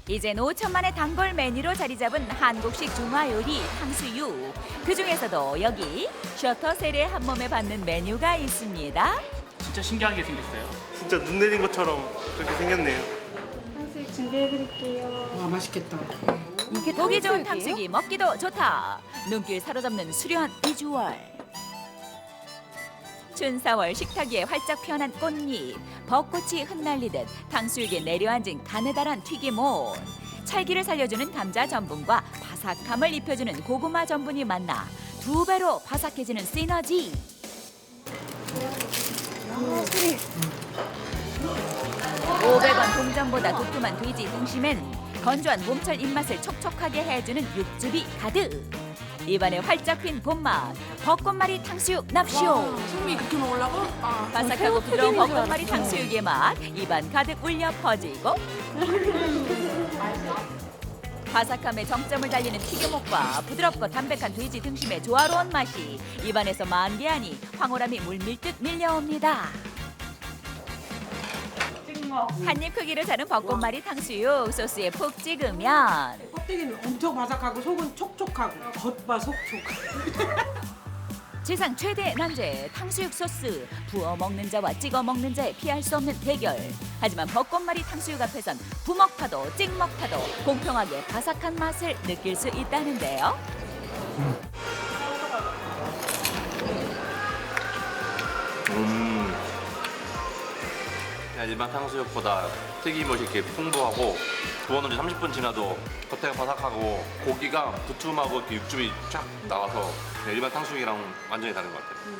이젠 5천만의 단골 메뉴로 자리 잡은 한국식 중화 요리 탕수육. 그중에서도 여기 셔터 세례 한 몸에 받는 메뉴가 있습니다. 진짜 신기하게 생겼어요. 진짜 눈 내린 것처럼 그렇게 생겼네요. 탕수육 준비해드릴게요. 와 맛있겠다. 이게 보기 좋은 탕수육이 먹기도 좋다. 눈길 사로잡는 수려한 비주얼. 춘사월 식탁 위에 활짝 피어난 꽃잎, 벚꽃이 흩날리듯 탕수육에 내려앉은 가느다란 튀김옷. 찰기를 살려주는 감자 전분과 바삭함을 입혀주는 고구마 전분이 만나 두 배로 바삭해지는 시너지. 500원 동전보다 두툼한 돼지 등심엔 건조한 몸철 입맛을 촉촉하게 해주는 육즙이 가득. 입안에 활짝 핀 봄맛, 벚꽃말이 탕수육 납쇼. 소금이 그렇게 먹으려고? 아, 바삭하고 부드러운 벚꽃말이 탕수육의 맛, 입안 가득 울려 퍼지고 바삭함의 정점을 달리는 튀김옷과 부드럽고 담백한 돼지 등심의 조화로운 맛이 입안에서 만개하니 황홀함이 물밀듯 밀려옵니다. 한입 크기로 자른 벚꽃말이 탕수육 소스에 푹 찍으면 껍데기는 엄청 바삭하고 속은 촉촉하고 겉바 속촉. 세상 최대 난제 탕수육 소스. 부어 먹는 자와 찍어 먹는 자의 피할 수 없는 대결. 하지만 벚꽃말이 탕수육 앞에선 부먹파도 찍먹파도 공평하게 바삭한 맛을 느낄 수 있다는데요. 그냥 일반 탕수육보다 튀김옷이 이렇게 풍부하고 구워놓은 지 30분 지나도 겉에가 바삭하고 고기가 두툼하고 이렇게 육즙이 쫙 나와서 그냥 일반 탕수육이랑 완전히 다른 것 같아요.